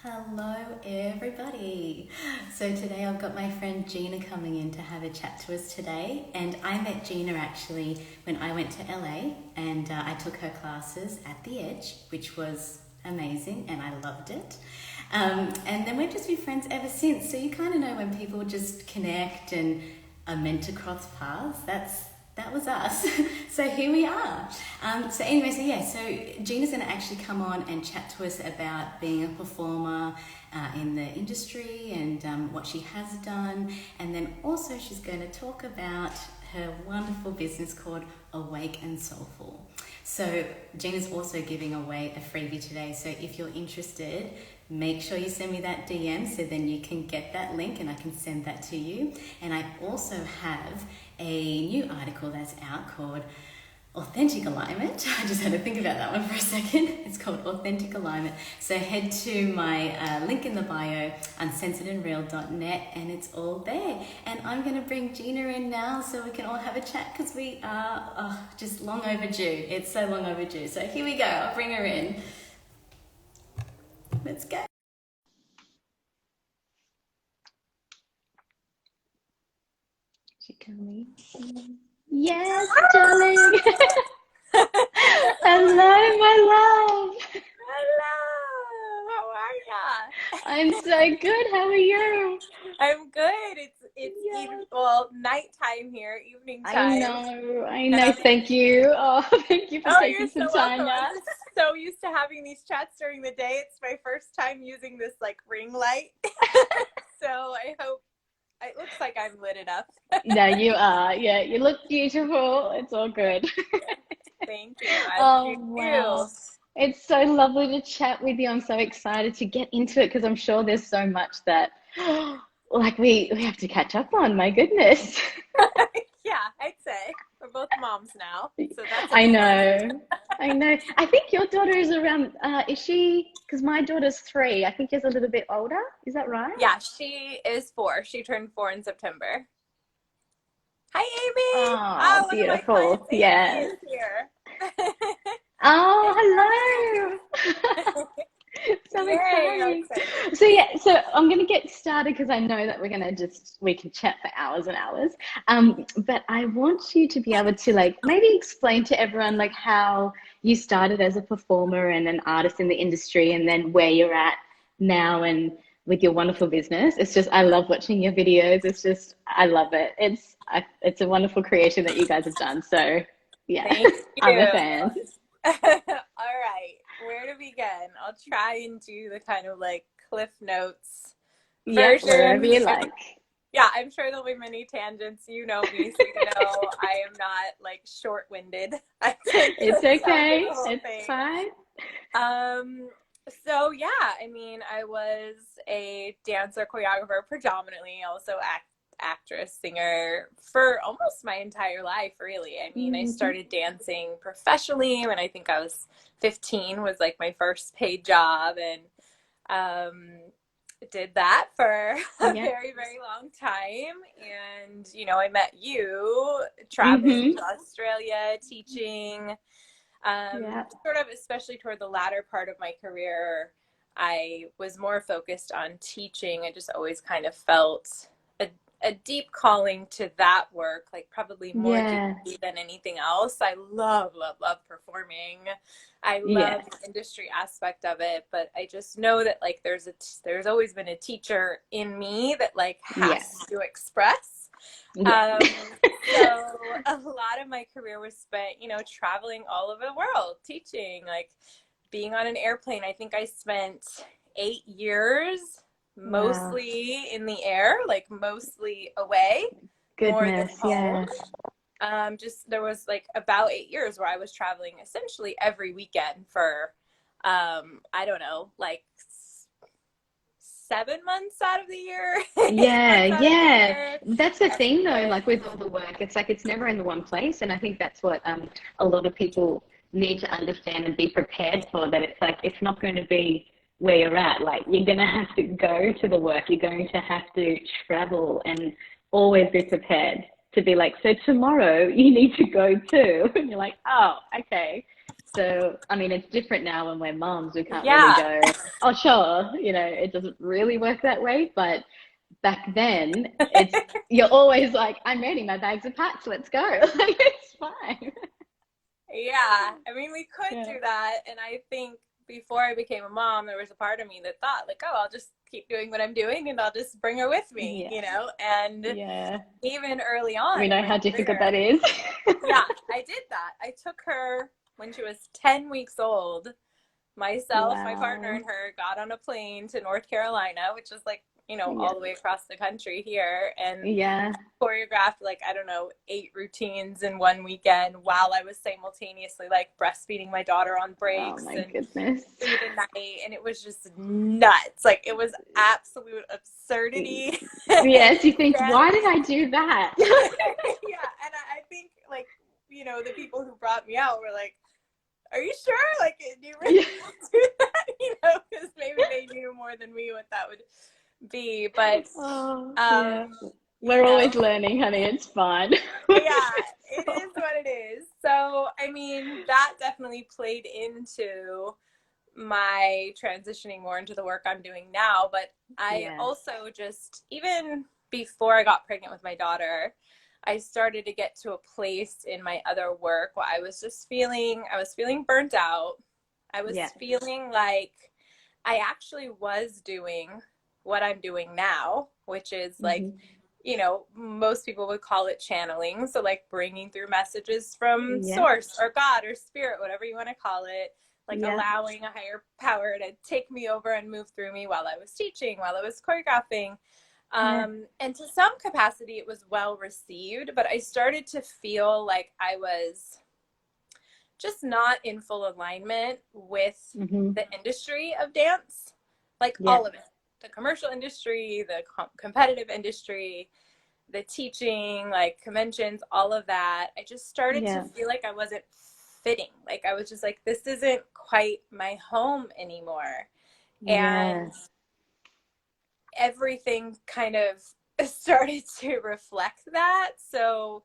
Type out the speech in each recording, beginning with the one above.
Hello, everybody. So today I've got my friend Gina coming in to have a chat to us today. And I met Gina actually when I went to LA and I took her classes at The Edge, which was amazing and I loved it. And then we've just been friends ever since. So you kind of know when people just connect and are meant to cross paths. That was us. So here we are. So Gina's going to actually come on and chat to us about being a performer in the industry and what she has done. And then also she's going to talk about her wonderful business called Awake and Soulful. So Gina's also giving away a freebie today. So if you're interested, make sure you send me that DM so then you can get that link and I can send that to you. And I also have a new article that's out called Authentic Alignment. I just had to think about that one for a second. It's called Authentic Alignment. So head to my link in the bio, uncensoredandreal.net, and it's all there. And I'm going to bring Gina in now so we can all have a chat because we are just long overdue. It's so long overdue. So here we go. I'll bring her in. Let's go. She coming? Yes, darling. Hello, my love. Hello, how are ya? I'm so good. How are you? I'm good. It's nighttime here, evening time. I know. Thank you. Oh, thank you for taking you're some so time welcome. now. I'm just so used to having these chats during the day. It's my first time using this ring light. So I hope it looks like I'm lit enough. No, you are. Yeah, you look beautiful. It's all good. Thank you. Wow. It's so lovely to chat with you. I'm so excited to get into it because I'm sure there's so much that we have to catch up on. My goodness. Yeah, I'd say. We're both moms now. So that's I know. I think your daughter is around, is she? Because my daughter's 3. I think she's a little bit older. Is that right? Yeah, she is 4. She turned 4 in September. Hi, Amy. Oh, beautiful. Yeah. Amy is here. Oh, hello. So exciting. So I'm going to get started because I know that we can chat for hours and hours. But I want you to be able to maybe explain to everyone how you started as a performer and an artist in the industry and then where you're at now and with your wonderful business. It's just, I love watching your videos. I love it. It's a wonderful creation that you guys have done. So yeah, Thank you. I'm a fan. All right. Where to begin? I'll try and do the kind of Cliff Notes version. Yeah, wherever you like. Yeah, I'm sure there'll be many tangents. You know me, so you know I am not short-winded. It's okay. It's fine. So yeah, I mean, I was a dancer, choreographer, predominantly, also actress, singer for almost my entire life, really. I mean, I started dancing professionally when I think I was 15, was my first paid job, and did that for a very, very long time. And, I met you traveling to Australia, teaching, sort of, especially toward the latter part of my career, I was more focused on teaching. I just always kind of felt a deep calling to that work, probably more deeply than anything else. I love performing. I love the industry aspect of it, but I just know that there's always been a teacher in me that has to express. So a lot of my career was spent, traveling all over the world, teaching, being on an airplane. I think I spent 8 years mostly in the air, mostly away. Goodness, more than home. There was about 8 years where I was traveling essentially every weekend for I don't know, 7 months out of the year. Yeah. That's the thing though, with all the work, it's never in the one place. And I think that's what a lot of people need to understand and be prepared for, that it's not going to be where you're at. You're going to have to go to the work. You're going to have to travel and always be prepared to be so tomorrow you need to go too. And you're oh, okay. So, I mean, it's different now when we're moms. We can't really go, oh, sure, you know, it doesn't really work that way. But back then, you're always like, I'm ready, my bags are packed, let's go. Like, it's fine. Yeah, I mean, we could do that. And I think before I became a mom, there was a part of me that thought, like, oh, I'll just keep doing what I'm doing and I'll just bring her with me, you know? And even early on, we know how difficult that is. Yeah, I did that. I took her when she was 10 weeks old. Myself, my partner, and her got on a plane to North Carolina, which is like, you know, all the way across the country here, and choreographed like, I don't know, 8 routines in one weekend while I was simultaneously like breastfeeding my daughter on breaks. Oh my goodness. Through the night, and it was just nuts. Like, it was absolute absurdity. Yes, you think, why did I do that? Yeah, and I think, like, you know, the people who brought me out were like, are you sure? Like, do you really do that? You know, because maybe they knew more than me what that would be. But we're always learning, honey. It's fine. Yeah, it is what it is. So, I mean, that definitely played into my transitioning more into the work I'm doing now. But I also just, even before I got pregnant with my daughter, I started to get to a place in my other work where I was feeling burnt out. I was feeling like I actually was doing what I'm doing now, which is like, you know, most people would call it channeling. So like bringing through messages from source or God or spirit, whatever you want to call it, like allowing a higher power to take me over and move through me while I was teaching, while I was choreographing. And to some capacity, it was well received, but I started to feel like I was just not in full alignment with the industry of dance, like all of it, the commercial industry, the competitive industry, the teaching, like conventions, all of that. I just started to feel like I wasn't fitting. Like, I was just like, this isn't quite my home anymore. And everything kind of started to reflect that. So,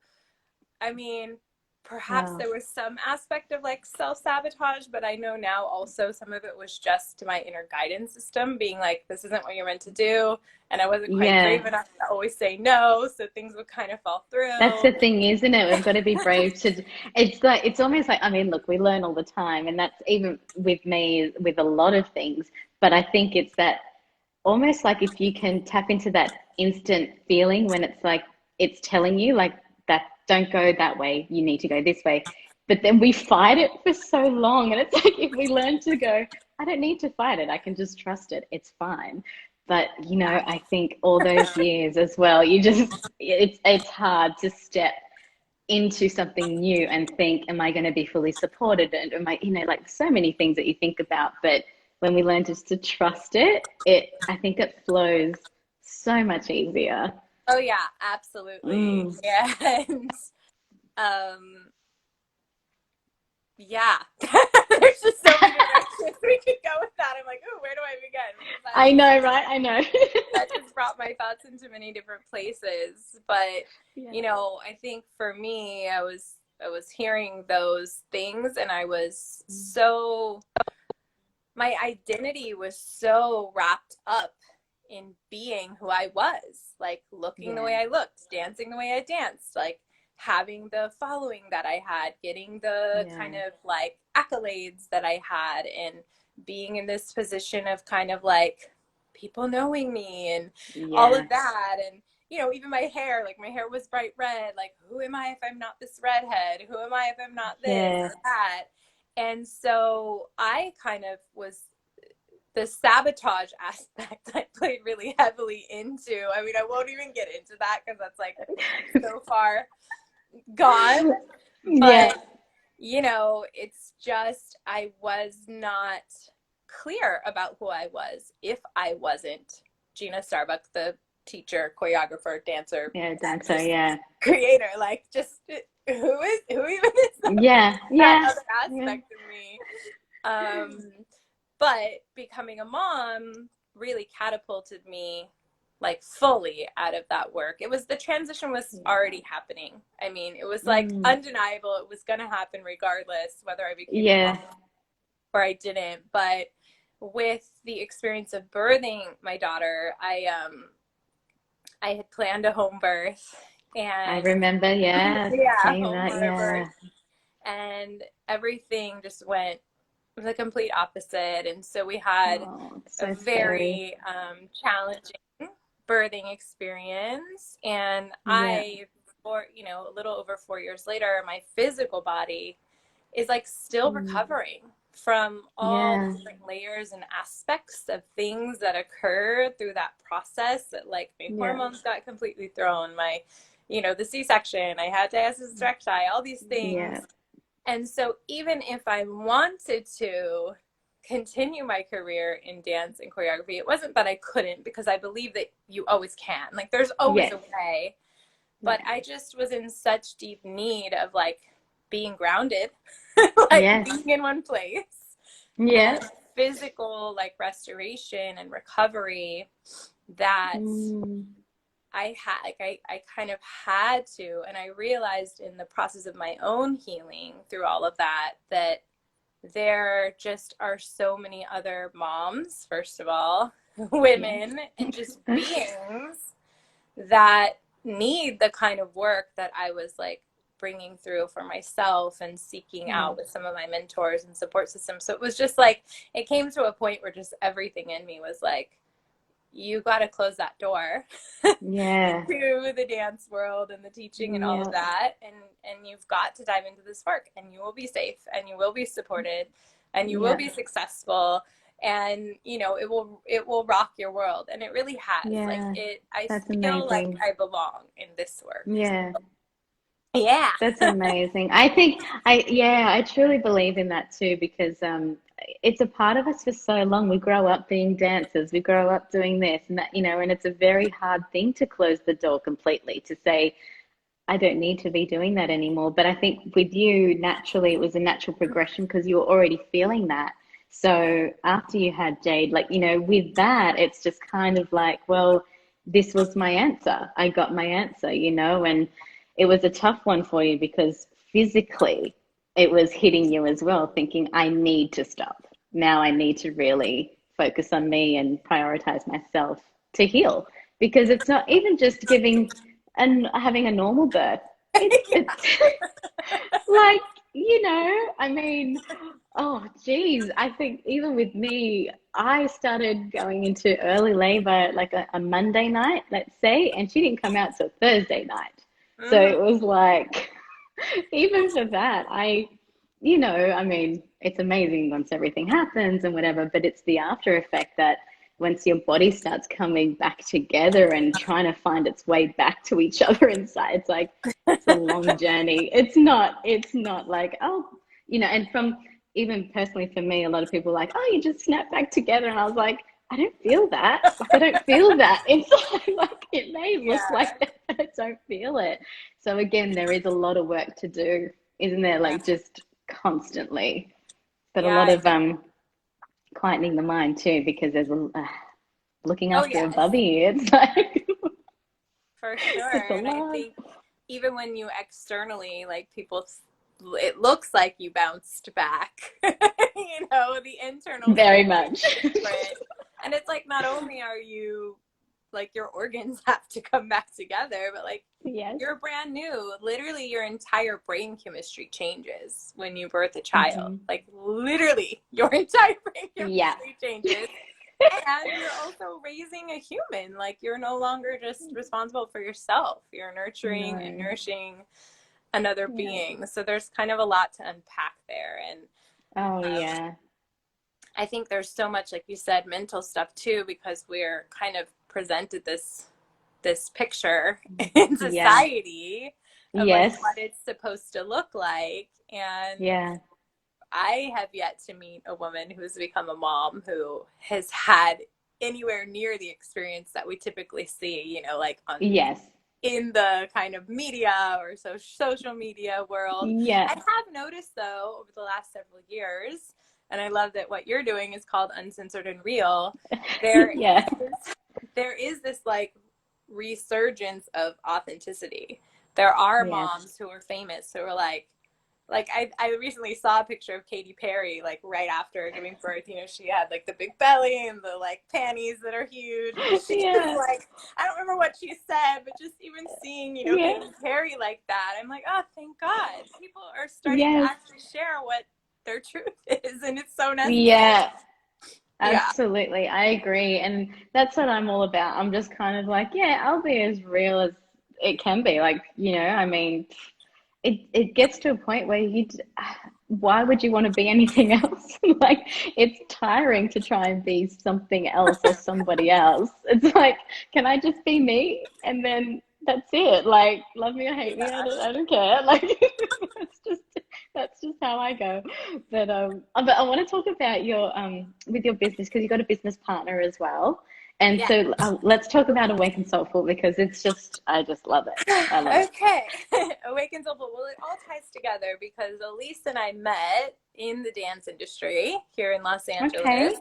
I mean, perhaps there was some aspect of like self-sabotage, but I know now also some of it was just my inner guidance system being like, this isn't what you're meant to do. And I wasn't quite brave enough to always say no, so things would kind of fall through. That's the thing, isn't it? We've got to be brave to, it's like, it's almost like, I mean, look, we learn all the time, and that's even with me with a lot of things, but I think it's that almost like if you can tap into that instant feeling when it's like, it's telling you like that, don't go that way, you need to go this way. But then we fight it for so long. And it's like, if we learn to go, I don't need to fight it, I can just trust it, it's fine. But, you know, I think all those years as well, you just, it's hard to step into something new and think, am I going to be fully supported? And am I, you know, like so many things that you think about, but when we learn just to trust it, I think it flows so much easier. Oh yeah, absolutely. Yeah. And yeah, there's just so many directions we could go with that. I'm like, ooh, where do I begin? I know, right? I know. That just brought my thoughts into many different places. But you know, I think for me, I was hearing those things, and I was so, my identity was so wrapped up in being who I was, like looking the way I looked, dancing the way I danced, like having the following that I had, getting the kind of like accolades that I had, and being in this position of kind of like people knowing me and all of that. And, you know, even my hair, like my hair was bright red. Like, who am I if I'm not this redhead? Who am I if I'm not this or that? And so I kind of was, the sabotage aspect I played really heavily into. I mean, I won't even get into that because that's like so far gone. But, you know, it's just, I was not clear about who I was if I wasn't Gina Starbuck, the teacher, choreographer, dancer, creator. Like, just who even is that other aspect of me? But becoming a mom really catapulted me like fully out of that work. The transition was already happening. I mean, it was like undeniable. It was going to happen regardless whether I became a mom or I didn't. But with the experience of birthing my daughter, I had planned a home birth, and I remember, saying that, birth, and everything just went the complete opposite. And so we had a very challenging birthing experience. And a little over 4 years later, my physical body is like still recovering from all the different layers and aspects of things that occur through that process. That like my hormones got completely thrown, my, the C-section, I had diastasis recti, all these things. Yeah. And so even if I wanted to continue my career in dance and choreography, it wasn't that I couldn't, because I believe that you always can. Like there's always a way. But I just was in such deep need of like being grounded, like being in one place. And physical like restoration and recovery that I kind of had to. And I realized in the process of my own healing through all of that, that there just are so many other moms, first of all, women, and just beings that need the kind of work that I was like bringing through for myself and seeking out with some of my mentors and support systems. So it was just like, it came to a point where just everything in me was like, you got to close that door to the dance world and the teaching and all of that. And you've got to dive into this work, and you will be safe, and you will be supported, and you will be successful. And, it will rock your world. And it really has. I feel like I belong in this work. Yeah. That's amazing. I truly believe in that too, because it's a part of us for so long. We grow up being dancers, we grow up doing this and that, and it's a very hard thing to close the door completely, to say, I don't need to be doing that anymore. But I think with you, naturally, it was a natural progression because you were already feeling that. So after you had Jade, with that, it's just kind of like, well, this was my answer. I got my answer, and it was a tough one for you because physically it was hitting you as well, thinking, I need to stop. Now I need to really focus on me and prioritize myself to heal, because it's not even just giving and having a normal birth. It's like, oh geez, I think even with me, I started going into early labor like a Monday night, let's say, and she didn't come out till Thursday night. So it was like, even for that, it's amazing once everything happens and whatever, but it's the after effect that once your body starts coming back together and trying to find its way back to each other inside, it's like, it's a long journey. It's not like, and from even personally for me, a lot of people are like, oh, you just snap back together. And I was like, I don't feel that. Like, I don't feel that. It's like it may look like that, but I don't feel it. So again, there is a lot of work to do, isn't there? Like just constantly, but a lot of quietening the mind too, because there's looking after a bubby. It's like for sure. And I think even when you externally, like people, it looks like you bounced back. The internal very much. And it's like, not only are you like, your organs have to come back together, but like, you're brand new. Literally your entire brain chemistry changes when you birth a child. Like literally your entire brain chemistry changes. And you're also raising a human. Like you're no longer just responsible for yourself. You're nurturing and nourishing another being. So there's kind of a lot to unpack there. And I think there's so much, like you said, mental stuff too, because we're kind of presented this picture in society of like what it's supposed to look like. And I have yet to meet a woman who has become a mom who has had anywhere near the experience that we typically see, like on in the kind of media or social media world. I have noticed though over the last several years, and I love that what you're doing is called Uncensored and Real. There there is this like resurgence of authenticity. There are moms who are famous who are like I recently saw a picture of Katy Perry, like right after giving birth. You know, she had like the big belly and the like panties that are huge. And she was like, I don't remember what she said, but just even seeing, you know, Katy Perry like that, I'm like, oh, thank God. People are starting to actually share what their truth is, and it's so necessary. Yeah, absolutely. I agree. And that's what I'm all about. I'm just kind of like, yeah, I'll be as real as it can be. Like, you know, I mean, it gets to a point where why would you want to be anything else? Like, it's tiring to try and be something else or somebody else. It's like, can I just be me? And then that's it. Like, love me or hate me, I don't care. Like, that's just how I go. But I want to talk about your with your business, because you've got a business partner as well. And so let's talk about Awake and Soulful, because I just love it. I love it. Awake and Soulful. Well, it all ties together because Elise and I met in the dance industry here in Los Angeles,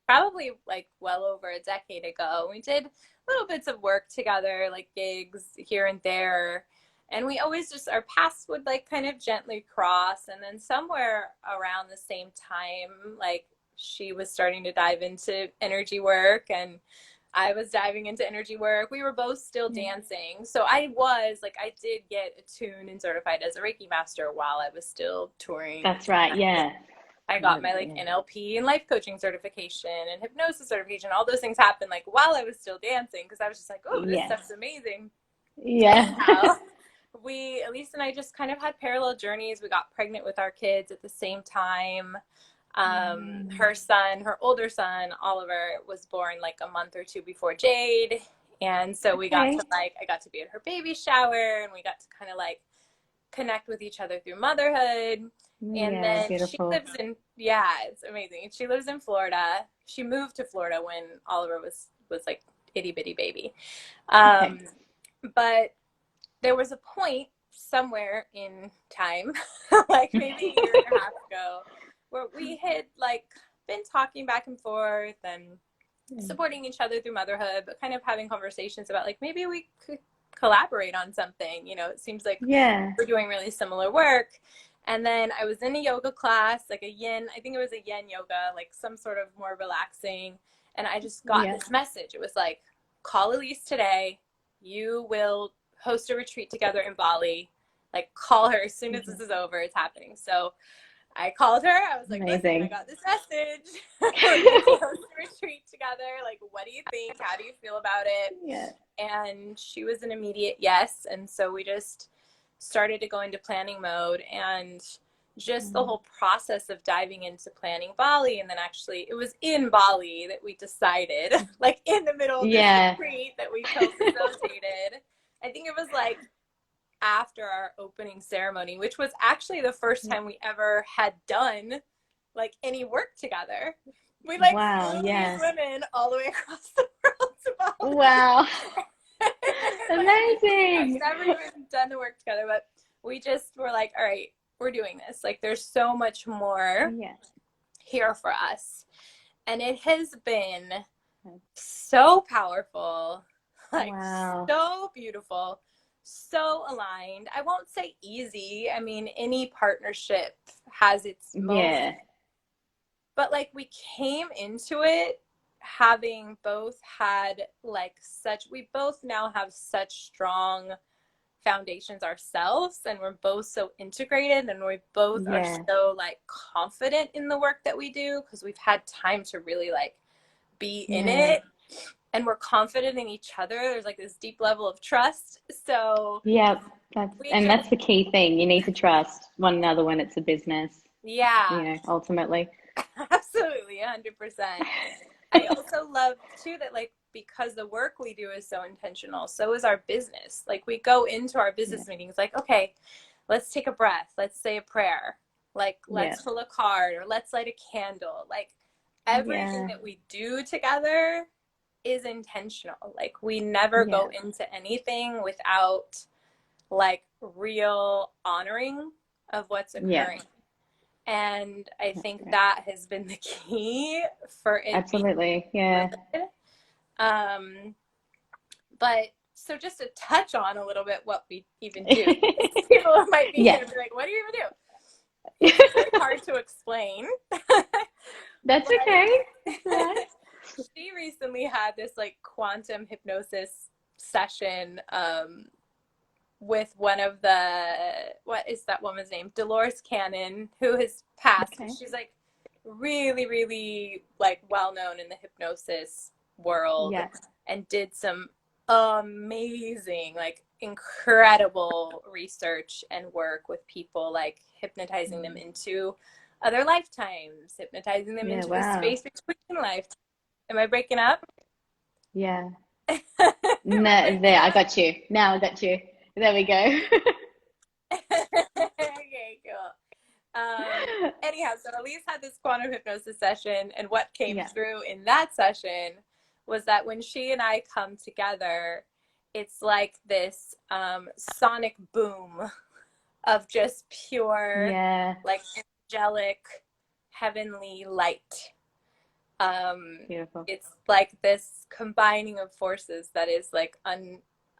probably like well over a decade ago. We did little bits of work together, like gigs here and there. And we always just, our paths would like kind of gently cross. And then somewhere around the same time, like, she was starting to dive into energy work and I was diving into energy work. We were both still dancing. So I did get attuned and certified as a Reiki master while I was still touring. That's right. Yeah. I got my like NLP and life coaching certification and hypnosis certification. All those things happened like while I was still dancing, because I was just like, oh, this stuff's amazing. Yeah. Elise and I just kind of had parallel journeys. We got pregnant with our kids at the same time. Her older son, Oliver, was born like a month or two before Jade. And so we got to I got to be at her baby shower, and we got to kind of like connect with each other through motherhood. And then beautiful. She lives in, it's amazing. She lives in Florida. She moved to Florida when Oliver was like itty bitty baby. But there was a point somewhere in time, like maybe a year and a half ago, where we had like been talking back and forth and supporting each other through motherhood, but kind of having conversations about like, maybe we could collaborate on something. You know, it seems like we're doing really similar work. And then I was in a yoga class, like I think it was a yin yoga, like some sort of more relaxing. And I just got this message. It was like, call Elise today. You will host a retreat together in Bali. Like, call her as soon as this is over. It's happening. So I called her. I was like, listen, I got this message. We're going to host a retreat together. Like, what do you think? How do you feel about it? Yeah. And she was an immediate yes. And so we just started to go into planning mode, and just the whole process of diving into planning Bali. And then actually it was in Bali that we decided, like in the middle of this retreat, that we co-facilitated. I think it was like after our opening ceremony, which was actually the first time we ever had done like any work together. We like flew these women all the way across the world to Bali. Wow. Amazing. I've never even done the work together, but we just were like, all right, we're doing this. Like, there's so much more here for us. And it has been so powerful, like so beautiful, so aligned. I won't say easy. I mean, any partnership has its moments. But like, we came into it having both had like we both now have such strong foundations ourselves, and we're both so integrated, and we both are so like confident in the work that we do, because we've had time to really like be in it, and we're confident in each other. There's like this deep level of trust. So that's the key thing. You need to trust one another when it's a business. You know, ultimately. Absolutely, 100%. I also love too that like, because the work we do is so intentional, so is our business. Like, we go into our business meetings like, okay, let's take a breath, let's say a prayer, like let's pull a card, or let's light a candle. Like, everything that we do together is intentional. Like, we never go into anything without like real honoring of what's occurring. And I think that has been the key for it. Absolutely. But so just to touch on a little bit what we even do. People might be here and be like, what do you even do? It's very hard to explain. That's but okay. She recently had this like quantum hypnosis session with one of the, what is that woman's name? Dolores Cannon, who has passed. Okay. She's like really, really like well known in the hypnosis world. Yes. And did some amazing, like incredible research and work with people, like hypnotizing them into other lifetimes, hypnotizing them into the space between lifetimes. Am I breaking up? Yeah. No, there, I got you. Now I got you. There we go. Okay, cool. Anyhow, so Elise had this quantum hypnosis session, and what came through in that session was that when she and I come together, it's like this sonic boom of just pure, like angelic, heavenly light. Beautiful. It's like this combining of forces that is like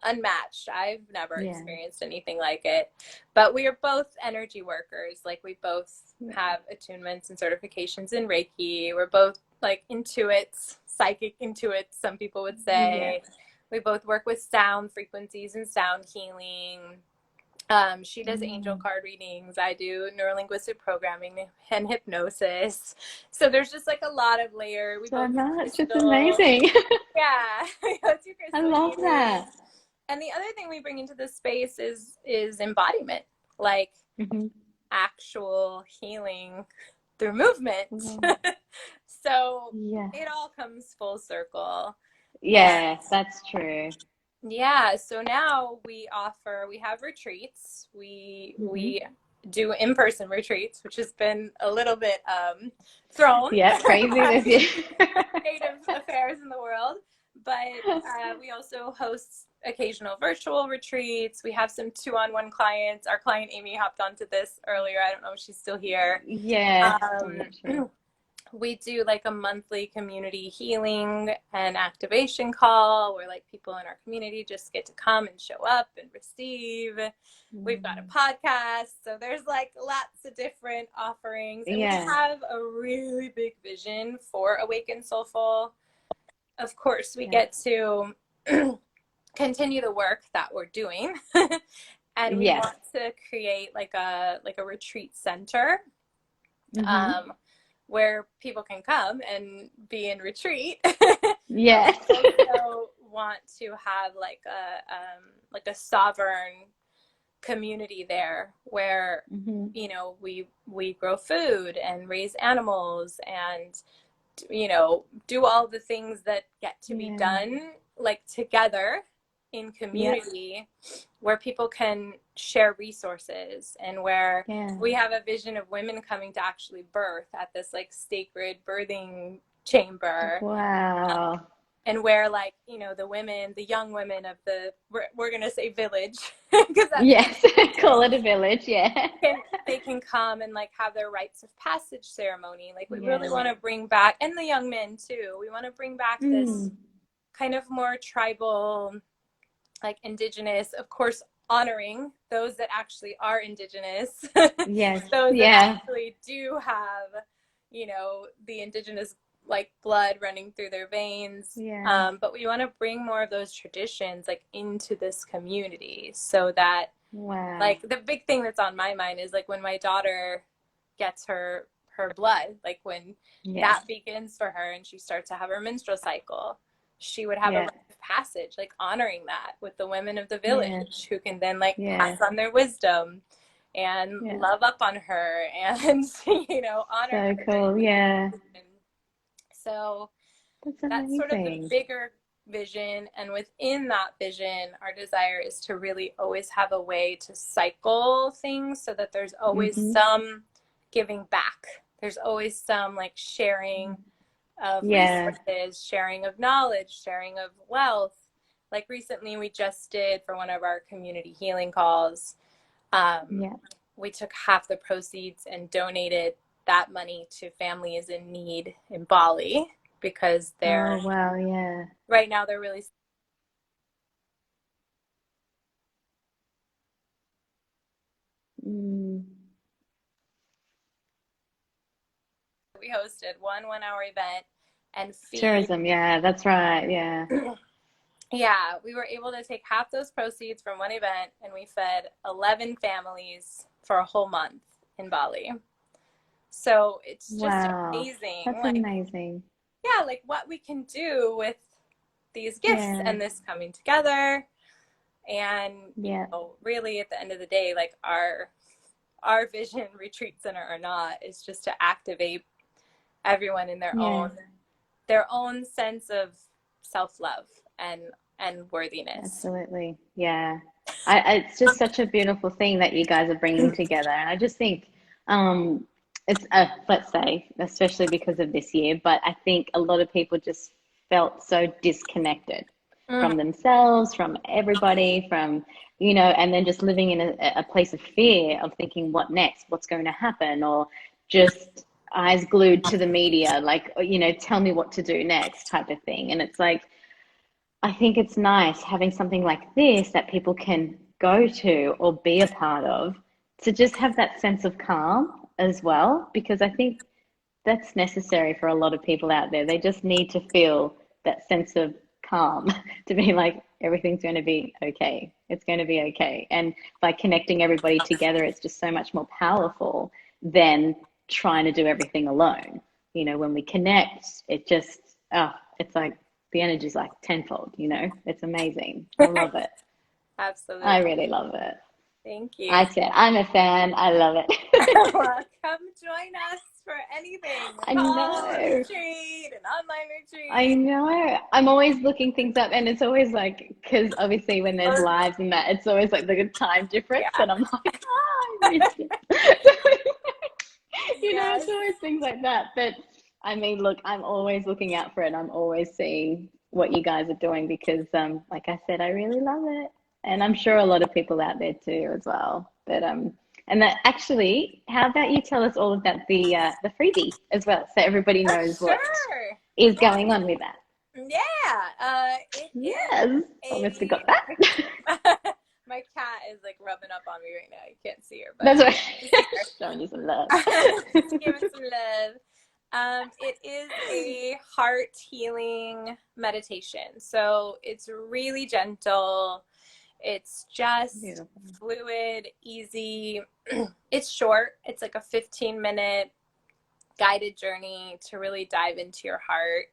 unmatched. I've never experienced anything like it. But we are both energy workers. Like we both have attunements and certifications in Reiki. We're both like intuits, psychic intuits, some people would say. We both work with sound frequencies and sound healing. She does angel card readings. I do neurolinguistic programming and hypnosis. So there's just like a lot of layer. We so much. It's amazing. Yeah. I love that. And the other thing we bring into this space is embodiment, like actual healing through movement. So it all comes full circle. Yes, that's true. Yeah, so now we have retreats. We do in-person retreats, which has been a little bit thrown. Yeah, crazy this year. Creative affairs in the world. But we also host occasional virtual retreats. We have some 2-on-1 clients. Our client Amy hopped onto this earlier. I don't know if she's still here. Yeah. We do like a monthly community healing and activation call where like people in our community just get to come and show up and receive. We've got a podcast. So there's like lots of different offerings. And we have a really big vision for Awake and Soulful. Of course, we get to continue the work that we're doing. And we want to create like a retreat center. Where people can come and be in retreat. Yes. We also want to have like a sovereign community there where you know we grow food and raise animals and you know do all the things that get to be done like together in community where people can share resources and where we have a vision of women coming to actually birth at this like sacred birthing chamber. Wow. And where like, you know, the young women of we're going to say village. Yes, call it a village, they can come and like have their rites of passage ceremony. Like we really want to bring back, and the young men too, we want to bring back this kind of more tribal, like indigenous, of course, honoring those that actually are indigenous. Yes. Those that actually do have, you know, the indigenous like blood running through their veins. But we want to bring more of those traditions like into this community so that like the big thing that's on my mind is like when my daughter gets her blood, like when that begins for her and she starts to have her menstrual cycle, she would have a rite of passage, like honoring that with the women of the village who can then like pass on their wisdom and love up on her and, you know, honor her. So cool, So that's sort of the bigger vision. And within that vision, our desire is to really always have a way to cycle things so that there's always some giving back. There's always some like sharing of resources, sharing of knowledge, sharing of wealth. Like recently we just did for one of our community healing calls. We took half the proceeds and donated that money to families in need in Bali because they're right now they're really Mm. We hosted one 1 hour event and Tourism, yeah, that's right, yeah. Yeah, we were able to take half those proceeds from one event and we fed 11 families for a whole month in Bali. So it's just Wow, amazing. that's Like, amazing. yeah, like what we can do with these gifts Yeah, and this coming together. And, you yeah, know, really at the end of the day, like our vision, retreat center or not, is just to activate everyone in yeah, their own sense of self-love and worthiness. absolutely. Yeah. It's just such a beautiful thing that you guys are bringing together. And I just think um, it's, let's say, especially because of this year, but I think a lot of people just felt so disconnected Mm, from themselves, from everybody, from, and then just living in a place of fear of thinking, what next? What's going to happen? Or just eyes glued to the media, like, tell me what to do next type of thing. And it's like, I think it's nice having something like this that people can go to or be a part of to just have that sense of calm as well, because I think that's necessary for a lot of people out there. They just need to feel that sense of calm to be like, everything's going to be okay. It's going to be okay. And by connecting everybody together, it's just so much more powerful than trying to do everything alone. When we connect, it just, it's like the energy's like tenfold, It's amazing. I love it. I absolutely. really love it. Thank you. I said, I'm a fan. I love it. Well, come join us for anything. I A call, a know. retreat, an online I retreat. know. I'm always looking things up, and it's always like, because obviously when there's lives and that, it's always like the time difference, Yeah. and I'm like, I missed it. Yes. It's always things like that. But I mean, look, I'm always looking out for it. I'm always seeing what you guys are doing because, like I said, I really love it, and I'm sure a lot of people out there too as well. But and that actually, how about you tell us all about the freebie as well, so everybody For knows what sure. is Yeah. going on with that. It Yes, obviously is got that. my cat is like rubbing up on me right now. You can't see her, but That's right. you see her. Showing you some love. Just giving some love. It is a heart healing meditation. So it's really gentle. It's just Beautiful. fluid, easy. It's short. It's like a 15-minute guided journey to really dive into your heart.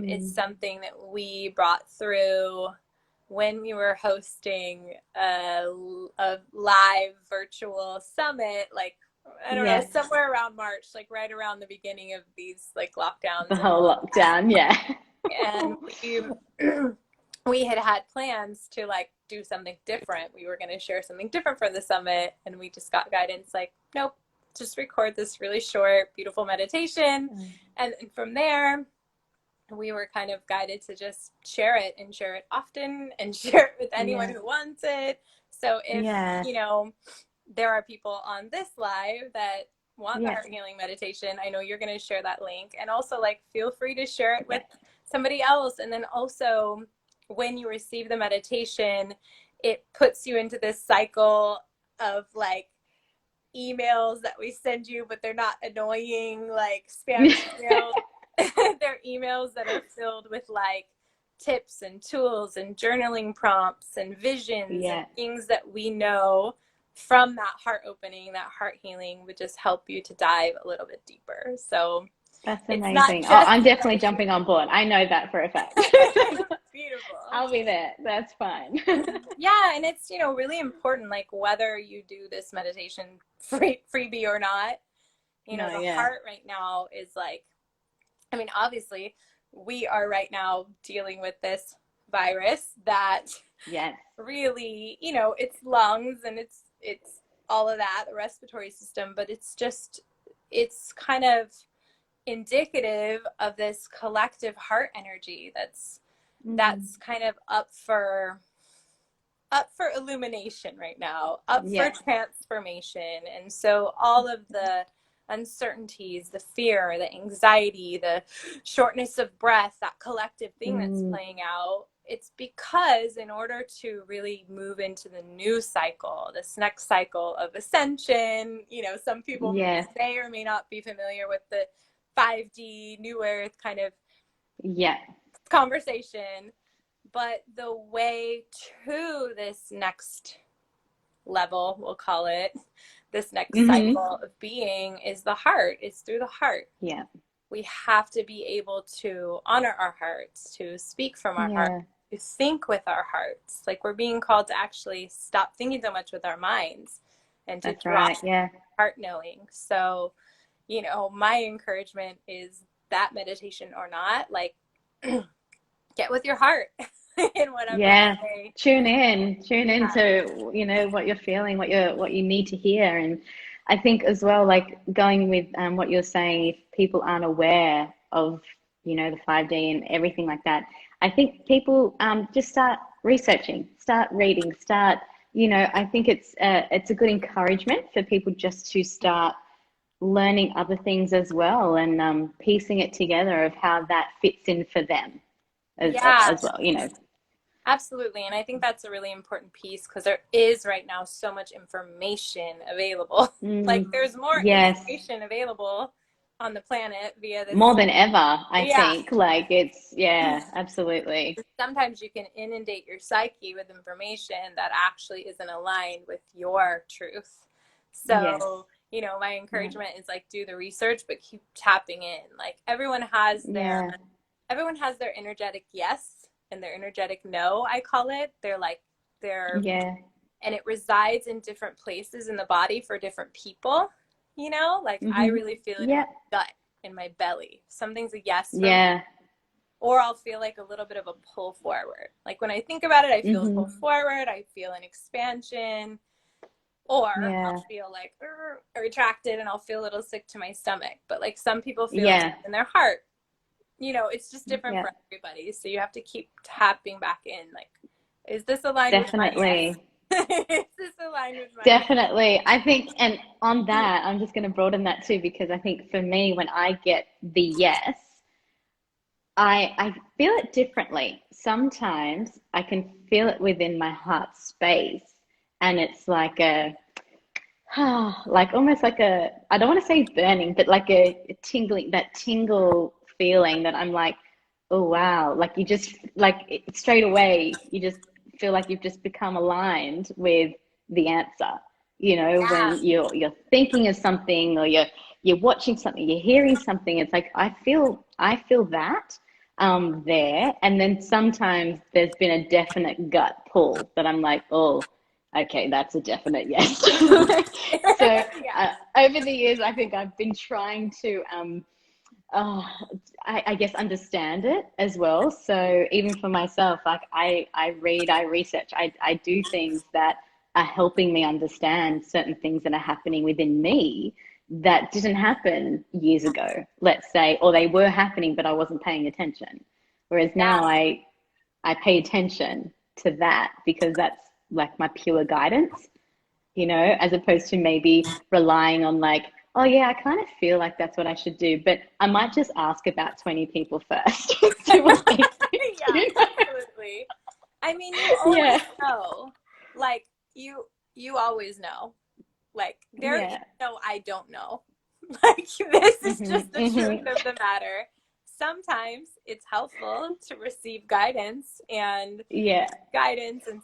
It's something that we brought through when we were hosting a live virtual summit, like, I don't know, Yes, somewhere around March, like right around the beginning of these like lockdowns the and whole all of that. lockdown. Yeah. And we had plans to like do something different. We were going to share something different for the summit, and we just got guidance like, nope, just record this really short, beautiful meditation. And from there, we were kind of guided to just share it and share it often and share it with anyone who wants it. So if, there are people on this live that want the heart healing meditation, I know you're going to share that link. And also, like, feel free to share it with somebody else. And then also, when you receive the meditation, it puts you into this cycle of like emails that we send you, but they're not annoying like spam emails. They're emails that are filled with like tips and tools and journaling prompts and visions and things that we know from that heart opening, that heart healing would just help you to dive a little bit deeper. So That's it's not amazing. Oh, just I'm definitely jumping on board. I know that for a fact. beautiful. I'll be there. That's fine. Yeah, and it's, really important, like whether you do this meditation freebie or not, the heart right now is like, I mean, obviously we are right now dealing with this virus that really, it's lungs and it's all of that, the respiratory system, but it's kind of indicative of this collective heart energy that's kind of up for illumination right now, up for transformation. And so all of the uncertainties, the fear, the anxiety, the shortness of breath, that collective thing that's playing out it's because in order to really move into the new cycle, this next cycle of ascension, you know, some people may or may not be familiar with the 5D New Earth kind of conversation, but the way to this next level, we'll call it, this next cycle of being is the heart. It's through the heart. Yeah. We have to be able to honor our hearts, to speak from our heart, to think with our hearts. Like, we're being called to actually stop thinking so much with our minds and to drop heart knowing. So, you know, my encouragement is that meditation or not, like, get with your heart in whatever way. Tune in to, you know, what you're feeling, what you need to hear. And I think as well, like, going with what you're saying, if people aren't aware of, you know, the 5D and everything like that, I think people just start researching, start reading, you know, I think it's a good encouragement for people just to start learning other things as well, and piecing it together of how that fits in for them as well, you know. Absolutely. And I think that's a really important piece, because there is right now so much information available. Like, there's more information available on the planet via this. More than ever, I think. Like, it's, absolutely. Sometimes you can inundate your psyche with information that actually isn't aligned with your truth. So, you know, my encouragement is, like, do the research, but keep tapping in. Like, everyone has their energetic yes and their energetic no, I call it. And it resides in different places in the body for different people, you know, like I really feel it in my gut, in my belly. Something's a yes for me, or I'll feel like a little bit of a pull forward. Like, when I think about it, I feel a pull forward, I feel an expansion, or I'll feel like retracted, and I'll feel a little sick to my stomach. But, like, some people feel it in their heart. You know, it's just different for everybody. So you have to keep tapping back in. Like, is this aligned with my yes? Is this aligned with my Definitely. I think, and on that, I'm just going to broaden that too, because I think for me, when I get the yes, I feel it differently. Sometimes I can feel it within my heart space, and it's like like almost like I don't want to say burning, but like a tingling, that tingle feeling that I'm like, oh wow, like you just, like, straight away you just feel like you've just become aligned with the answer, you know. When you're thinking of something, or you're watching something, you're hearing something, it's like I feel that there. And then sometimes there's been a definite gut pull that I'm like, oh, okay, that's a definite yes. So over the years, I think I've been trying to I guess understand it as well. So even for myself, like I read, I research, I do things that are helping me understand certain things that are happening within me that didn't happen years ago, let's say, or they were happening, but I wasn't paying attention. Whereas now I pay attention to that, because that's like my pure guidance, you know, as opposed to maybe relying on, like, oh yeah, I kind of feel like that's what I should do, but I might just ask about 20 people first. See what they think, absolutely. I mean, you always know, like, you always know, like, there is no I don't know. Like, this is just the truth of the matter. Sometimes it's helpful to receive guidance and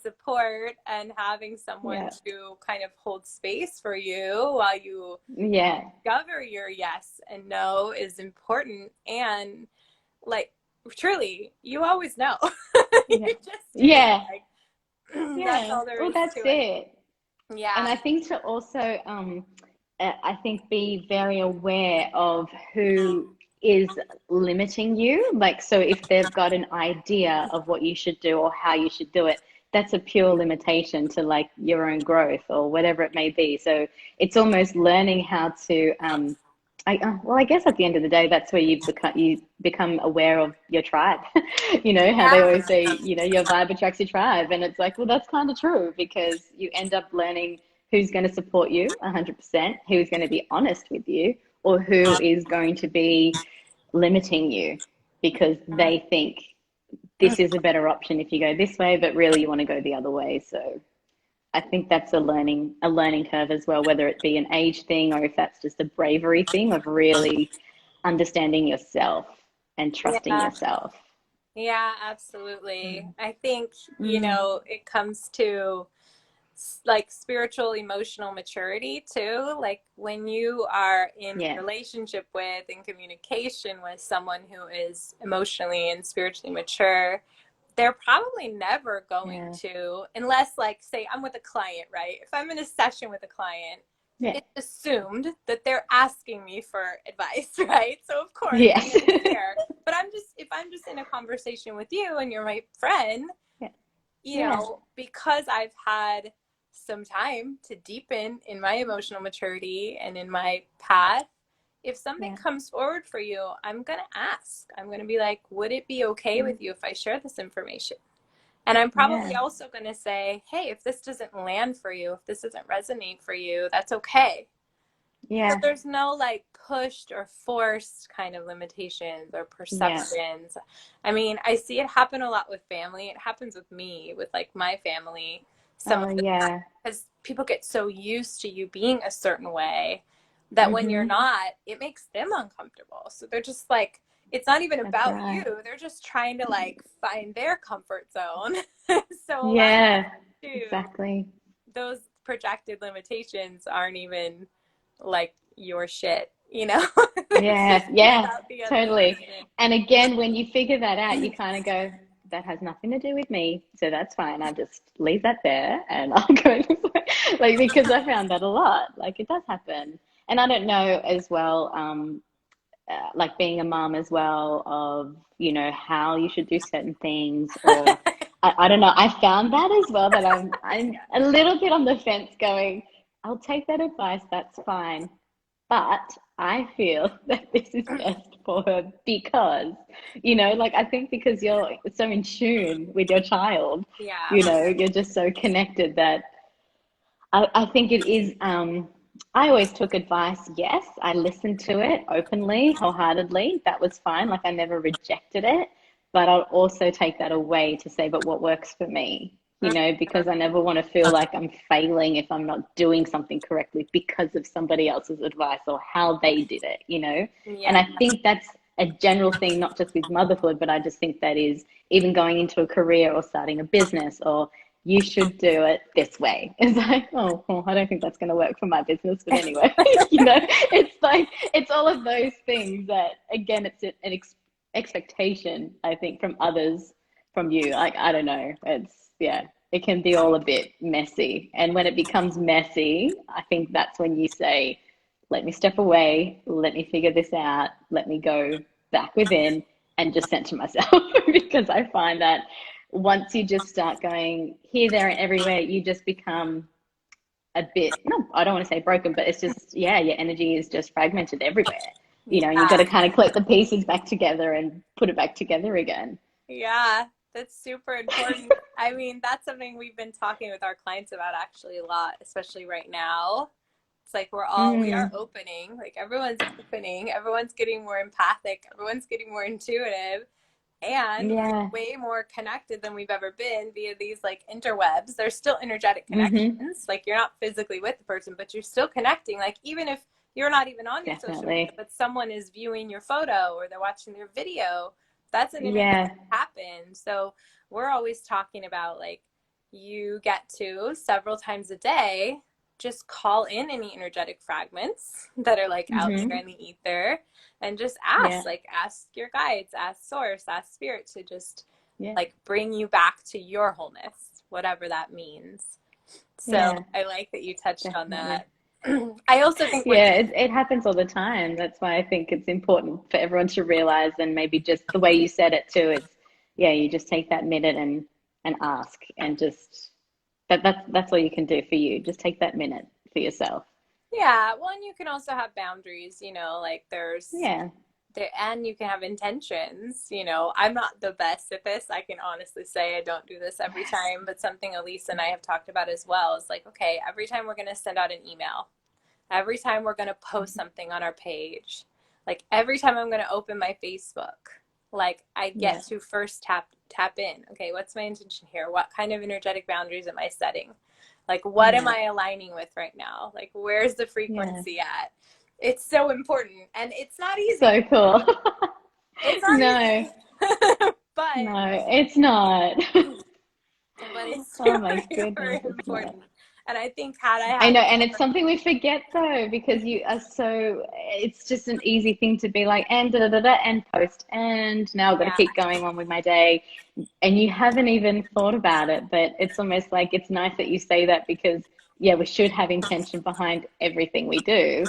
support, and having someone to kind of hold space for you while you discover your yes and no is important. And, like, truly, you always know. You just do. Like, that's all there is that's to it. Yeah. And I think to also I think be very aware of who is limiting you. Like, so if they've got an idea of what you should do or how you should do it, that's a pure limitation to, like, your own growth or whatever it may be. So it's almost learning how to I guess at the end of the day, that's where you become aware of your tribe. You know how they always say, you know, your vibe attracts your tribe, and it's like, well, that's kind of true, because you end up learning who's going to support you 100%, who's going to be honest with you, or who is going to be limiting you because they think this is a better option if you go this way, but really you want to go the other way. So I think that's a learning curve as well, whether it be an age thing or if that's just a bravery thing of really understanding yourself and trusting Yeah. yourself. Yeah, absolutely. I think, Mm. it comes to like spiritual, emotional maturity too. Like when you are in Yeah. relationship with, in communication with someone who is emotionally and spiritually mature, they're probably never going Yeah. to, unless like say I'm with a client, right? If I'm in a session with a client, Yeah. it's assumed that they're asking me for advice, right? So of course I'm Yes. going to share. But if I'm just in a conversation with you and you're my friend, Yeah. Yeah. because I've had some time to deepen in my emotional maturity and in my path, if something Yeah. comes forward for you, I'm going to ask. I'm going to be like, would it be okay with you if I share this information? And I'm probably Yeah. also going to say, hey, if this doesn't land for you, if this doesn't resonate for you, that's okay. So Yeah. there's no like pushed or forced kind of limitations or Yeah. perceptions. I mean, I see it happen a lot with family. It happens with me, with like my family, some Oh, of the time, yeah. because people get so used to you being a certain way that when you're not, it makes them uncomfortable. So they're just like, it's not even That's about you. right. They're just trying to like find their comfort zone. So allowing Yeah. to Exactly. those projected limitations aren't even like your shit, you know? It's Yeah. just Yeah. about the other Totally. person. And again, when you figure that out, you kind of go, that has nothing to do with me. So that's fine. I'll just leave that there and I'll go this way. Like, because I found that a lot. Like, it does happen. And I don't know as well, like being a mom as well, of, how you should do certain things, or I don't know. I found that as well, that I'm a little bit on the fence going, I'll take that advice, that's fine. But I feel that this is best for her because, like I think because you're so in tune with your child, Yeah. you're just so connected that I think it is. I always took advice. Yes, I listened to it openly, wholeheartedly. That was fine. Like I never rejected it, but I'll also take that away to say, but what works for me? Because I never want to feel like I'm failing if I'm not doing something correctly because of somebody else's advice or how they did it. And Yeah. I think that's a general thing, not just with motherhood, but I just think that is even going into a career or starting a business, or you should do it this way. It's like, oh, well, I don't think that's going to work for my business, but anyway, it's like, it's all of those things that, again, it's an expectation, I think, from others, from you. Like, I don't know. Yeah, it can be all a bit messy. And when it becomes messy, I think that's when you say, let me step away, let me figure this out, let me go back within and just center myself because I find that once you just start going here, there, and everywhere, you just become a bit, no, I don't want to say broken, but it's just, yeah, your energy is just fragmented everywhere. And you've got to Yeah. kind of clip the pieces back together and put it back together again. Yeah. That's super important. I mean, that's something we've been talking with our clients about actually a lot, especially right now. It's like we are Mm, opening, like everyone's opening, everyone's getting more empathic, everyone's getting more intuitive, and we're yeah. way more connected than we've ever been via these like interwebs. There's still energetic Mm-hmm. connections. Like you're not physically with the person, but you're still connecting. Like even if you're not even on your social media, Definitely. but someone is viewing your photo or they're watching their video, that's an energy Yeah. that happened. So we're always talking about like you get to several times a day just call in any energetic fragments that are like out there Mm-hmm. in the ether and just Yeah. ask your guides, ask source, ask spirit to just Yeah. like bring you back to your wholeness, whatever that means. So Yeah. I like that you touched on Definitely. that. I also think Yeah, it happens all the time. That's why I think it's important for everyone to realize, and maybe just the way you said it too, it's, yeah, you just take that minute and ask, and just that's all you can do for you. Just take that minute for yourself. yeah, well, and you can also have boundaries, like there's Yeah. there, and you can have intentions. I'm not the best at this. I can honestly say I don't do this every time, but something Elise and I have talked about as well is like, okay, every time we're going to send out an email, every time we're going to post something on our page, like every time I'm going to open my Facebook, Like I get to first tap in. Okay, what's my intention here? What kind of energetic boundaries am I setting? Like, what am I aligning with right now? Like, where's the frequency at? It's so important, and it's not easy. So cool. It's not easy. But no, it's not. But it's oh my super goodness, important. Not. And I think had I know, and it's something we forget though, because you are so, it's just an easy thing to be like, and and post, and now I've got to keep going on with my day. And you haven't even thought about it, but it's almost like it's nice that you say that, because we should have intention behind everything we do,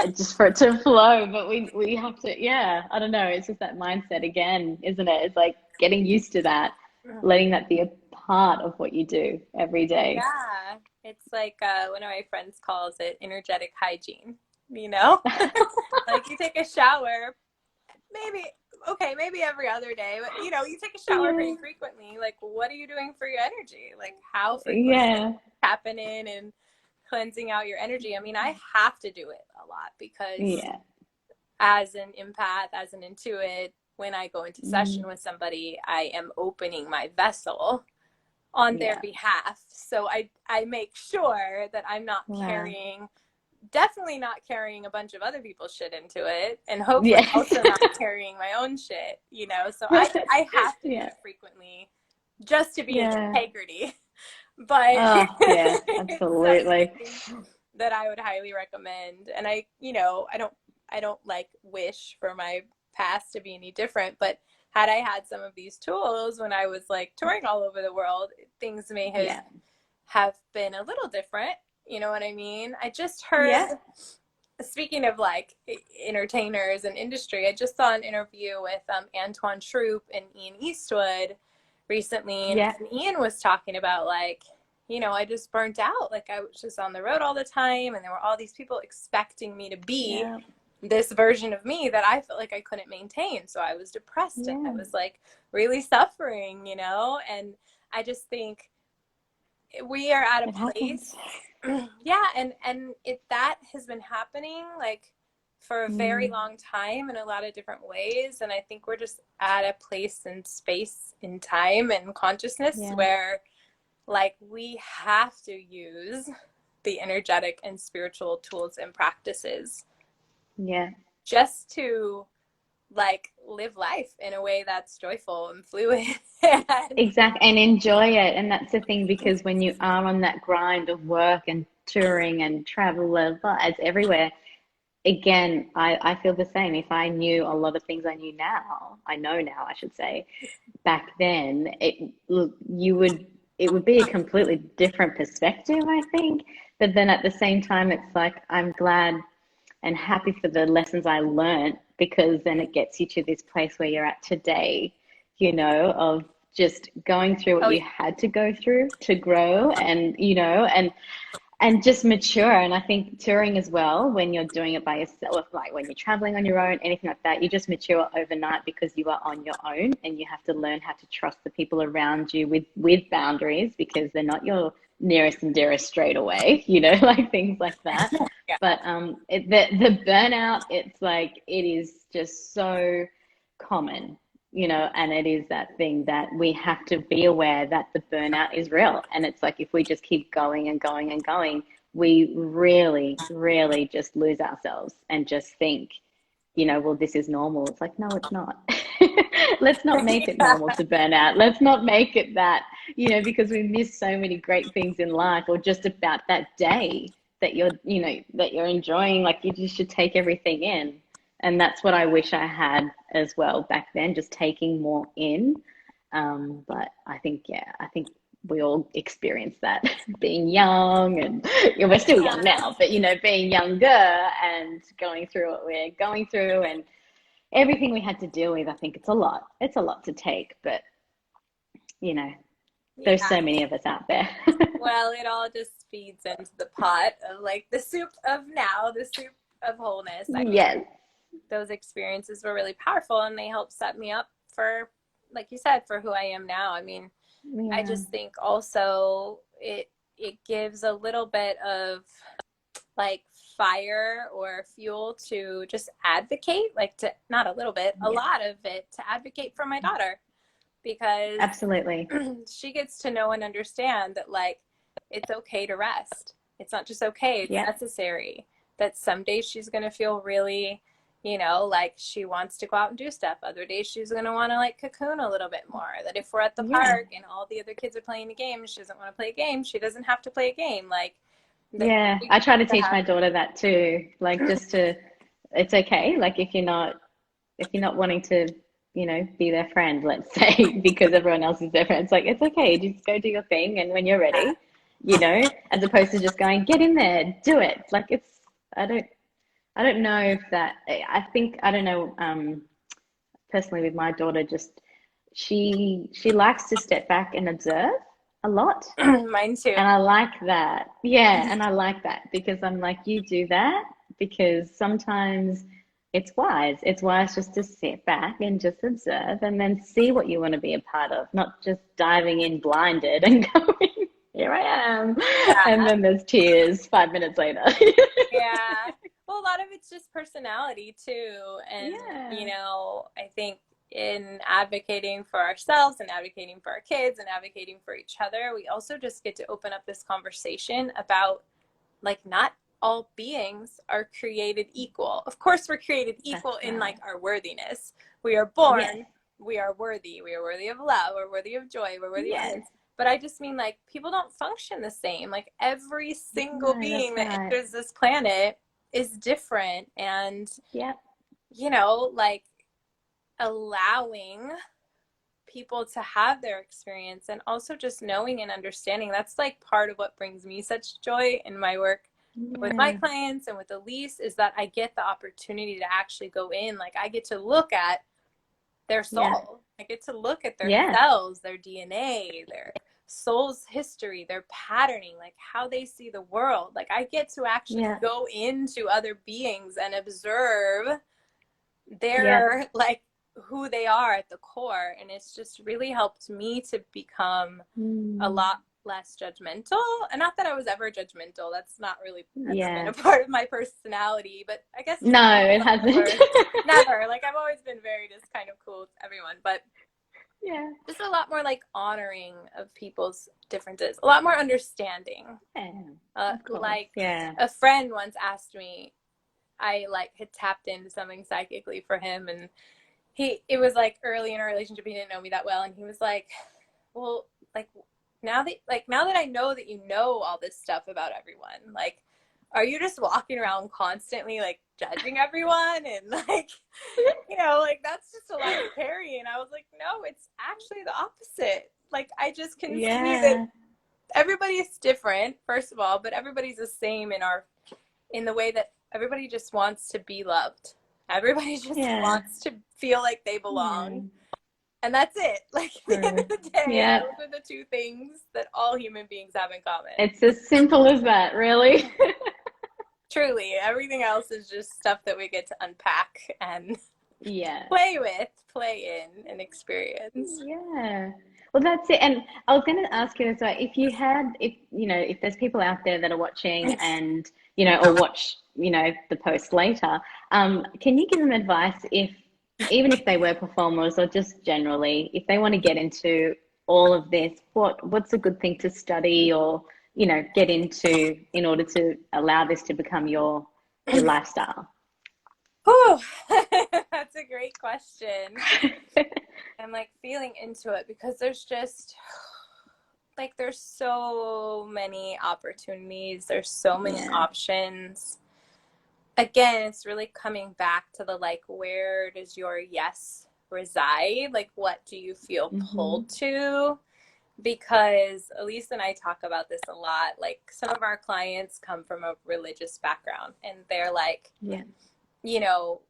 just for it to flow. But we have to, I don't know. It's just that mindset again, isn't it? It's like getting used to that, letting that be a part of what you do every day. Yeah, it's like one of my friends calls it energetic hygiene, you know? Like you take a shower, maybe every other day, but you know, you take a shower pretty frequently. Like, what are you doing for your energy? Like, how frequently are you tapping in and cleansing out your energy? I mean, I have to do it a lot, because as an empath, as an intuit, when I go into session with somebody, I am opening my vessel on their behalf. So I make sure that I'm not definitely not carrying a bunch of other people's shit into it, and hopefully also not carrying my own shit, you know? So I have to do it frequently just to be in integrity. But absolutely. that I would highly recommend. And I don't like wish for my past to be any different, but had I had some of these tools when I was like touring all over the world, things may have been a little different. You know what I mean? I just heard, speaking of like entertainers and industry, I just saw an interview with Antoine Troop and Ian Eastwood recently. And Ian was talking about like, you know, I just burnt out. Like I was just on the road all the time, and there were all these people expecting me to be this version of me that I felt like I couldn't maintain. So I was depressed and I was like really suffering, you know? And I just think we are at a place. And that has been happening like for a very long time in a lot of different ways. And I think we're just at a place in space, in time and consciousness where like we have to use the energetic and spiritual tools and practices just to like live life in a way that's joyful and fluid. Exactly, and enjoy it. And that's the thing, because when you are on that grind of work and touring and travel, it's everywhere. Again, I feel the same. If I knew a lot of things I know now, I should say, back then, it would be a completely different perspective, I think. But then at the same time, it's like I'm glad and happy for the lessons I learned, because then it gets you to this place where you're at today, you know, of just going through what you had to go through to grow, and, you know, and just mature. And I think touring as well, when you're doing it by yourself, like when you're traveling on your own, anything like that, you just mature overnight, because you are on your own, and you have to learn how to trust the people around you with boundaries, because they're not your nearest and dearest straight away, you know, like things like that. But the burnout, it's like, it is just so common, you know, and it is that thing that we have to be aware that the burnout is real. And it's like, if we just keep going and going and going, we really, really just lose ourselves and just think, you know, well, this is normal. It's like, no, it's not. Let's not make it normal to burn out. Let's not make it that, you know, because we miss so many great things in life, or just about that day that you're, you know, that you're enjoying. Like, you just should take everything in. And that's what I wish I had as well back then, just taking more in. But I think we all experience that being young, and you know, we're still young now, but, you know, being younger and going through what we're going through and everything we had to deal with. I think it's a lot to take, but, you know, there's so many of us out there. Well, it all just feeds into the pot of like the soup of now, the soup of wholeness. I mean, those experiences were really powerful, and they helped set me up for, like you said, for who I am now. I mean, I just think also it gives a little bit of like fire or fuel to just advocate, like to not a little bit, a lot of it to advocate for my daughter, because absolutely she gets to know and understand that like it's okay to rest. It's not just okay, it's necessary. That some days she's going to feel really, you know, like she wants to go out and do stuff. Other days she's going to want to like cocoon a little bit more. That if we're at the park and all the other kids are playing a game, she doesn't want to play a game, she doesn't have to play a game. Like, I try to teach my daughter that too. Like just to, it's okay. Like if you're not wanting to, you know, be their friend, let's say, because everyone else is their friend, it's like, it's okay. Just go do your thing. And when you're ready, you know, as opposed to just going, get in there, do it. Like it's, I don't know if that, I think, I don't know, personally with my daughter, just, she likes to step back and observe a lot. Mine too. And I like that. Yeah. And I like that because I'm like, you do that because sometimes it's wise. It's wise just to sit back and just observe and then see what you want to be a part of, not just diving in blinded and going, here I am. And then there's tears 5 minutes later. Well, a lot of it's just personality too. And, you know, I think in advocating for ourselves and advocating for our kids and advocating for each other, we also just get to open up this conversation about like not all beings are created equal. Of course, we're created equal in like our worthiness. We are born, we are worthy of love, we're worthy of joy, we're worthy of this. But I just mean like people don't function the same. Like every single being that enters this planet is different. And, you know, like allowing people to have their experience and also just knowing and understanding, that's like part of what brings me such joy in my work with my clients and with Elise, is that I get the opportunity to actually go in. Like I get to look at their soul. I get to look at their cells, their DNA, their soul's history, their patterning, like how they see the world. Like I get to actually go into other beings and observe their like who they are at the core. And it's just really helped me to become a lot less judgmental. And not that I was ever judgmental. That's not really been a part of my personality, but I guess no, it hasn't. Never. Like I've always been very just kind of cool with everyone, but just a lot more like honoring of people's differences, a lot more understanding. Like a friend once asked me, I like had tapped into something psychically for him, and it was like early in our relationship, he didn't know me that well, and he was like, well, like now that I know that you know all this stuff about everyone, like are you just walking around constantly like judging everyone? And like, you know, like that's just a lot to carry. And I was like, no, it's actually the opposite. Like I just can see that everybody is different, first of all, but everybody's the same in the way that everybody just wants to be loved. Everybody just wants to feel like they belong. And that's it. Like at the end of the day, those are the two things that all human beings have in common. It's as simple as that, really. Truly, everything else is just stuff that we get to unpack and play with, play in, and experience. Well, that's it. And I was going to ask you as well, if there's people out there that are watching and, you know, or watch, you know, the post later, can you give them advice even if they were performers or just generally, if they want to get into all of this, what's a good thing to study or, you know, get into in order to allow this to become your lifestyle? Oh, that's a great question. I'm like feeling into it because there's just like, there's so many opportunities. There's so many options. Again, it's really coming back to the, like, where does your yes reside? Like, what do you feel pulled to? Because Elise and I talk about this a lot. Like, some of our clients come from a religious background and they're like, you know,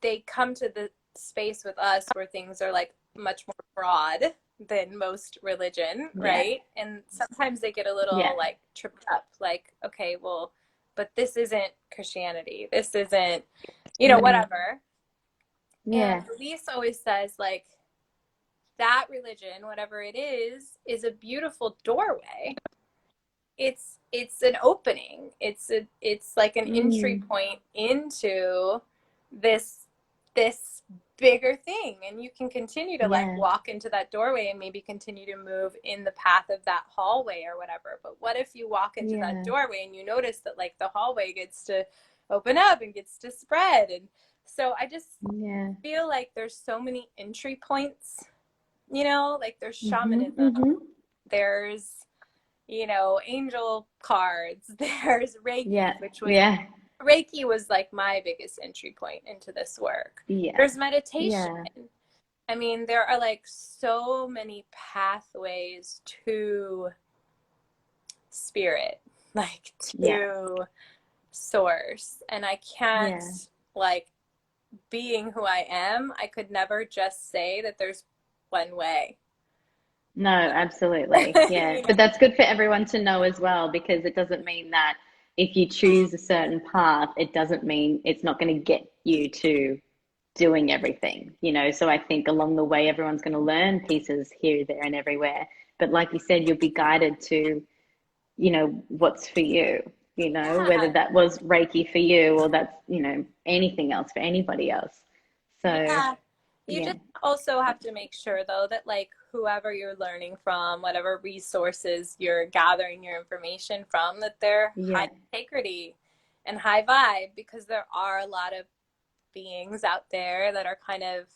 they come to the space with us where things are like much more broad than most religion, right? And sometimes they get a little like tripped up, like, okay, well, but this isn't Christianity. This isn't, you know, whatever. And Elise always says, like, that religion, whatever it is a beautiful doorway. it's an opening. It's like an entry point into this bigger thing, and you can continue to like walk into that doorway and maybe continue to move in the path of that hallway or whatever. But what if you walk into that doorway and you notice that like the hallway gets to open up and gets to spread? And so I just feel like there's so many entry points, you know, like there's shamanism, there's, you know, angel cards, there's Reiki, which was Reiki was like my biggest entry point into this work. There's meditation. I mean, there are like so many pathways to spirit, like to source. And I can't like, being who I am, I could never just say that there's one way. No, absolutely. Yeah. You know? But that's good for everyone to know as well, because it doesn't mean that if you choose a certain path, it doesn't mean it's not going to get you to doing everything, you know? So I think along the way, everyone's going to learn pieces here, there, and everywhere. But like you said, you'll be guided to, you know, what's for you, you know, whether that was Reiki for you or that's, you know, anything else for anybody else. So you just also have to make sure though that like whoever you're learning from, whatever resources you're gathering your information from, that they're high integrity and high vibe, because there are a lot of beings out there that are kind of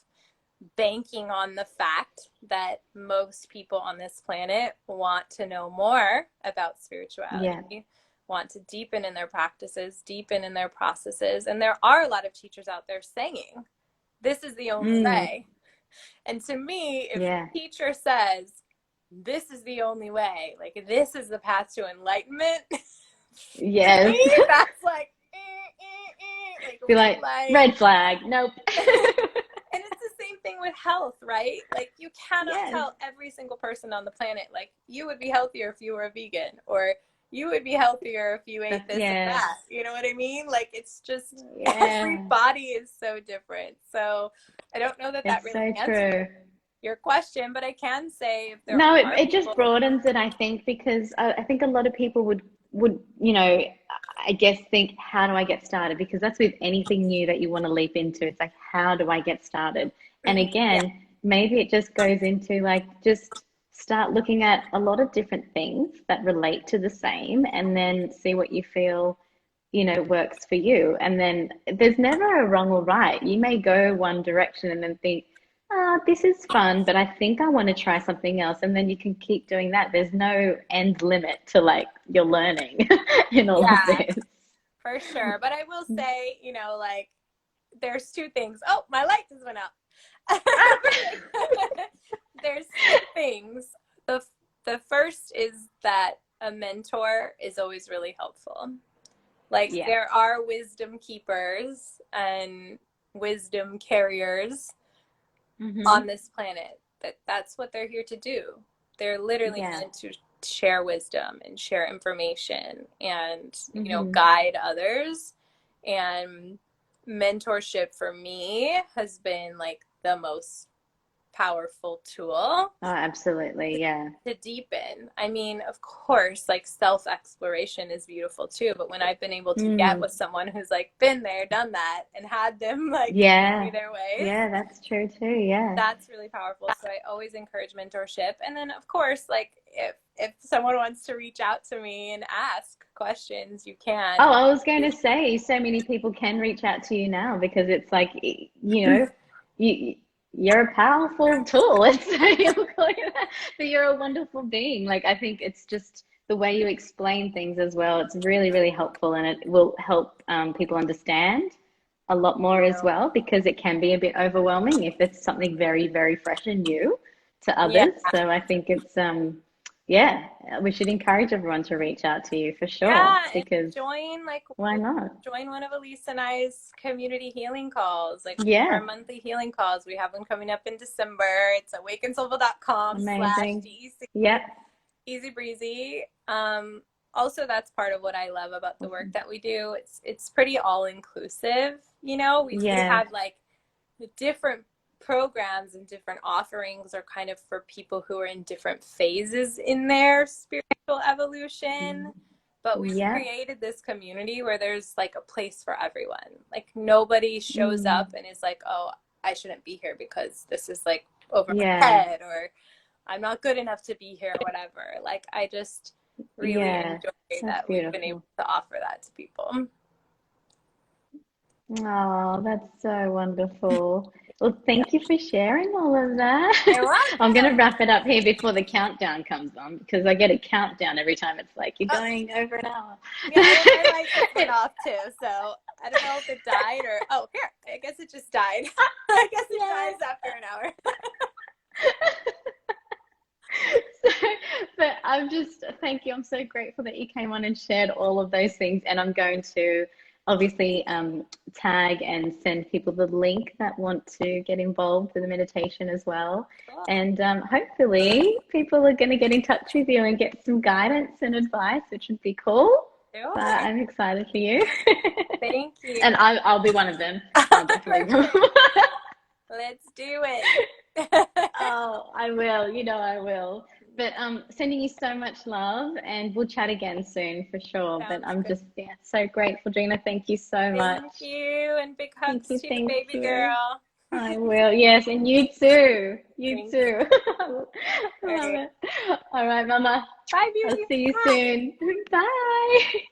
banking on the fact that most people on this planet want to know more about spirituality, want to deepen in their practices, deepen in their processes. And there are a lot of teachers out there saying, this is the only way. And to me, if a teacher says, this is the only way, like this is the path to enlightenment, to me, that's like, be like, red flag, nope. And it's the same thing with health, right? Like you cannot tell every single person on the planet, like you would be healthier if you were a vegan, or you would be healthier if you ate this and that. You know what I mean? Like it's just every body is so different. So I don't know that that really answers your question, but I can say if there are it just broadens it, I think, because I think a lot of people would, you know, I guess think, how do I get started? Because that's with anything new that you want to leap into. It's like, how do I get started? And again, maybe it just goes into like, just start looking at a lot of different things that relate to the same, and then see what you feel, you know, works for you. And then there's never a wrong or right. You may go one direction and then think, this is fun, but I think I want to try something else. And then you can keep doing that. There's no end limit to like your learning in all of this. For sure. But I will say, you know, like there's two things. Oh, my light just went out. There's two things. The first is that a mentor is always really helpful. Like there are wisdom keepers and wisdom carriers on this planet. That's what they're here to do. They're literally meant to share wisdom and share information and, you know, guide others. And mentorship for me has been like the most powerful tool. Absolutely. To deepen. I mean, of course, like self-exploration is beautiful too, but when I've been able to get with someone who's like been there, done that, and had them like teach me their ways. That's true too. That's really powerful. So I always encourage mentorship. And then of course, like if someone wants to reach out to me and ask questions, you can. Oh, I was going to say, so many people can reach out to you now, because it's like, you know, you're a powerful tool. But you're a wonderful being. Like, I think it's just the way you explain things as well. It's really, really helpful, and it will help people understand a lot more as well, because it can be a bit overwhelming if it's something very, very fresh and new to others. So I think it's, we should encourage everyone to reach out to you for sure. Because join, like, why not? Join one of Elise and I's community healing calls, like our monthly healing calls. We have one coming up in December. It's awakeandsoulful.com. Amazing. Easy breezy. Also, that's part of what I love about the work that we do. It's pretty all inclusive. You know, we have like different programs and different offerings are kind of for people who are in different phases in their spiritual evolution. But we've created this community where there's like a place for everyone. Like nobody shows up and is like, oh, I shouldn't be here because this is like over my head, or I'm not good enough to be here, or whatever. Like I just really enjoy that we've been able to offer that to people. Oh, that's so wonderful. Well, thank you for sharing all of that. I'm going to wrap it up here before the countdown comes on, because I get a countdown every time. It's like, you're going over an hour. Yeah, my light just went off too, so I don't know if it died or, oh, here, I guess it just died. I guess it dies after an hour. But thank you. I'm so grateful that you came on and shared all of those things. And I'm going to obviously tag and send people the link that want to get involved with the meditation as well. Cool. And hopefully people are going to get in touch with you and get some guidance and advice, which would be cool. Sure. But I'm excited for you. Thank you. And I'll be one of them. I'll definitely Let's do it. Oh, I will. I will. But sending you so much love, and we'll chat again soon for sure. But I'm just so grateful, Gina. Thank you so much. Thank you, and big hugs to you, baby girl. I will. Yes, and you too. You too. Love it. All right, Mama. Bye, beauty. I'll see you soon. Bye.